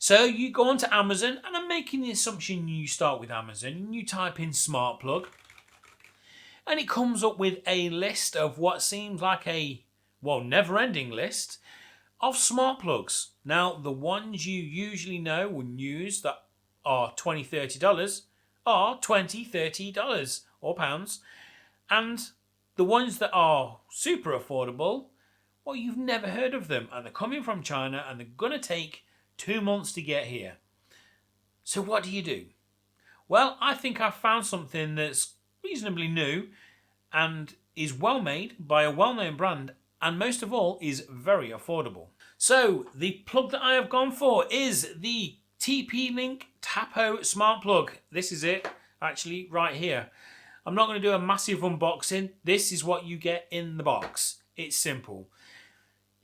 So you go onto Amazon, and I'm making the assumption you start with Amazon, and you type in smart plug, and it comes up with a list of what seems like a, well, never-ending list of smart plugs. Now, the ones you usually know and use that are $20, $30 are $20, $30 or pounds. And the ones that are super affordable, well, you've never heard of them. And they're coming from China, and they're going to take 2 months to get here. So what do? Well, I think I've found something that's reasonably new and is well made by a well-known brand, and most of all is very affordable. So the plug that I have gone for is the TP-Link Tapo Smart Plug. This is it, actually, right here. I'm not going to do a massive unboxing. This is what you get in the box. It's simple.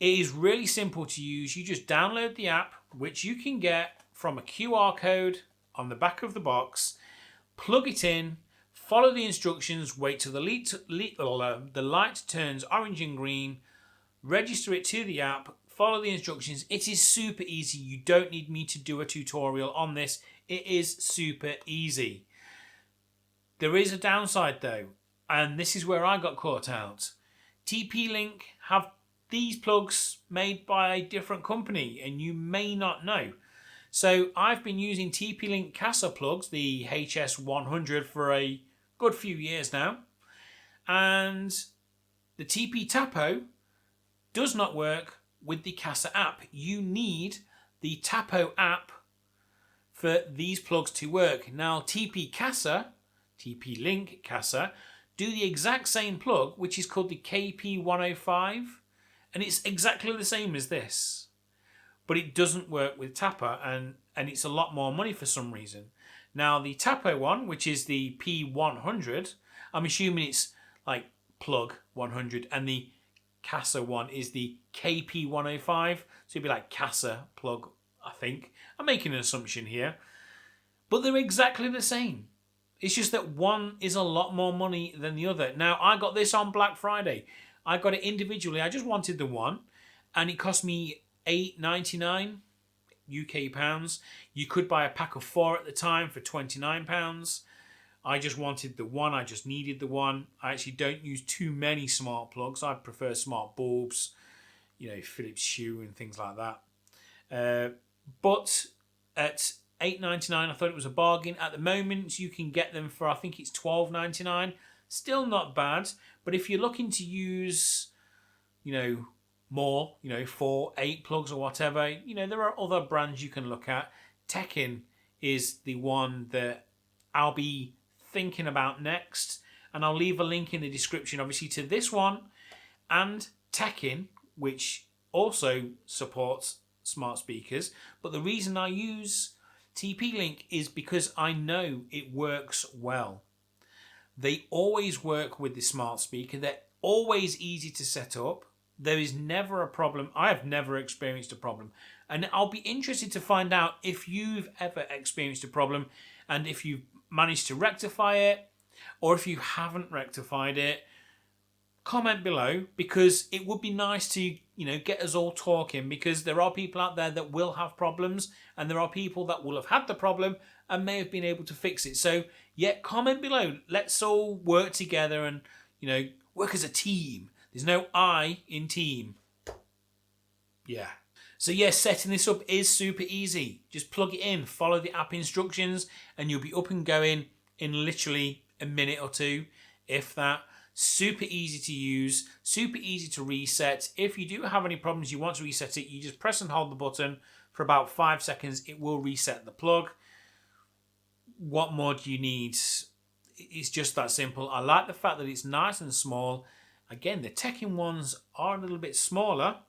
It is really simple to use. You just download the app, which you can get from a QR code on the back of the box, plug it in, follow the instructions, wait till the light turns orange and green, register it to the app, follow the instructions. It is super easy. You don't need me to do a tutorial on this. It is super easy. There is a downside though, and this is where I got caught out. TP-Link have these plugs made by a different company, and you may not know. So I've been using TP-Link Casa plugs, the HS100, for a good few years now. And the TP Tapo does not work with the Casa app. You need the Tapo app for these plugs to work. Now TP-Link Casa do the exact same plug, which is called the KP105, and it's exactly the same as this. But it doesn't work with Tapo, and it's a lot more money for some reason. Now the Tapo one, which is the P100, I'm assuming it's like plug 100, and the Casa one is the KP105, so it'd be like Casa plug, I think. I'm making an assumption here. But they're exactly the same. It's just that one is a lot more money than the other. Now, I got this on Black Friday. I got it individually. I just wanted the one, and it cost me £8.99 UK pounds. You could buy a pack of 4 at the time for £29. I just wanted the one. I just needed the one. I actually don't use too many smart plugs. I prefer smart bulbs, you know, Philips Hue and things like that. But at £8.99, I thought it was a bargain. At the moment, you can get them for, I think it's £12.99. Still not bad. But if you're looking to use, you know, more, you know, 4, 8 plugs or whatever, you know, there are other brands you can look at. Tekin is the one that I'll be thinking about next, and I'll leave a link in the description obviously to this one and Tekin, which also supports smart speakers. But the reason I use TP-Link is because I know it works well. They always work with the smart speaker. They're always easy to set up. There is never a problem. I have never experienced a problem. And I'll be interested to find out if you've ever experienced a problem, and if you've managed to rectify it, or if you haven't rectified it. Comment below, because it would be nice to, you know, get us all talking, because there are people out there that will have problems, and there are people that will have had the problem and may have been able to fix it. So yeah, comment below. Let's all work together and, you know, work as a team. There's no I in team. Yeah. So yeah, setting this up is super easy. Just plug it in, follow the app instructions, and you'll be up and going in literally a minute or two, if that. Super easy to use, super easy to reset. If you do have any problems, you want to reset it, you just press and hold the button for about 5 seconds. It will reset the plug. What more do you need? It's just that simple. I like the fact that it's nice and small. Again, the Tekin ones are a little bit smaller,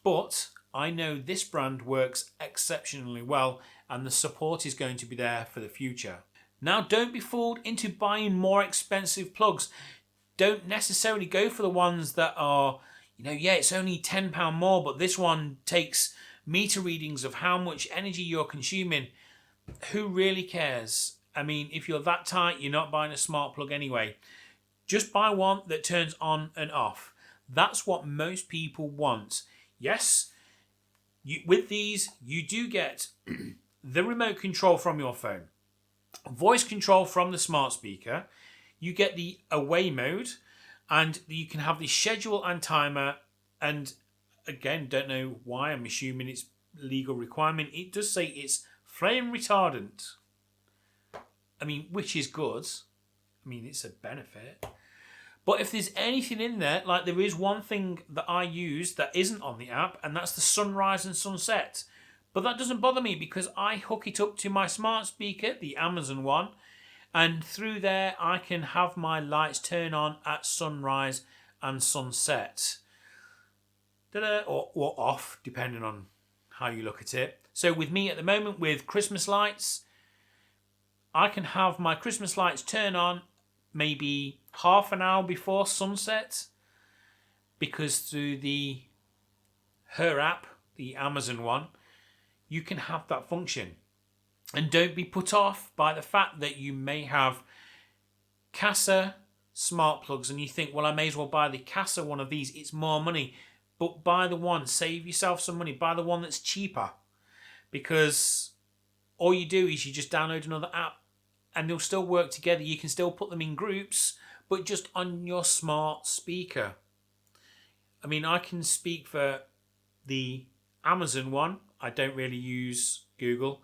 but I know this brand works exceptionally well, and the support is going to be there for the future. Now, don't be fooled into buying more expensive plugs. Don't necessarily go for the ones that are, you know, yeah, it's only £10 more, but this one takes meter readings of how much energy you're consuming. Who really cares? I mean, if you're that tight, you're not buying a smart plug anyway. Just buy one that turns on and off. That's what most people want. Yes, With these, you do get the remote control from your phone, voice control from the smart speaker, you get the away mode, and you can have the schedule and timer. And again, don't know why, I'm assuming it's legal requirement. It does say it's flame retardant. I mean, which is good. I mean, it's a benefit. But if there's anything in there, like there is one thing that I use that isn't on the app, and that's the sunrise and sunset. But that doesn't bother me because I hook it up to my smart speaker, the Amazon one, and through there I can have my lights turn on at sunrise and sunset. Or off, depending on how you look at it. So with me at the moment with Christmas lights, I can have my Christmas lights turn on maybe half an hour before sunset, because through her app, the Amazon one, you can have that function. And don't be put off by the fact that you may have Casa smart plugs and you think, well, I may as well buy the Casa one of these, it's more money. But buy the one, save yourself some money, buy the one that's cheaper. Because all you do is you just download another app and they'll still work together. You can still put them in groups, but just on your smart speaker. I mean, I can speak for the Amazon one. I don't really use Google.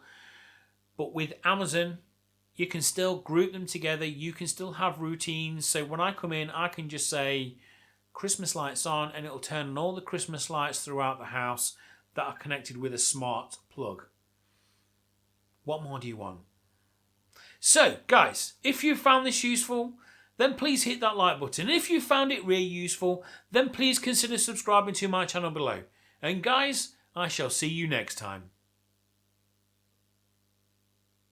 But with Amazon, you can still group them together. You can still have routines. So when I come in, I can just say Christmas lights on, and it'll turn on all the Christmas lights throughout the house that are connected with a smart plug. What more do you want? So, guys, if you found this useful, then please hit that like button. If you found it really useful, then please consider subscribing to my channel below. And guys, I shall see you next time.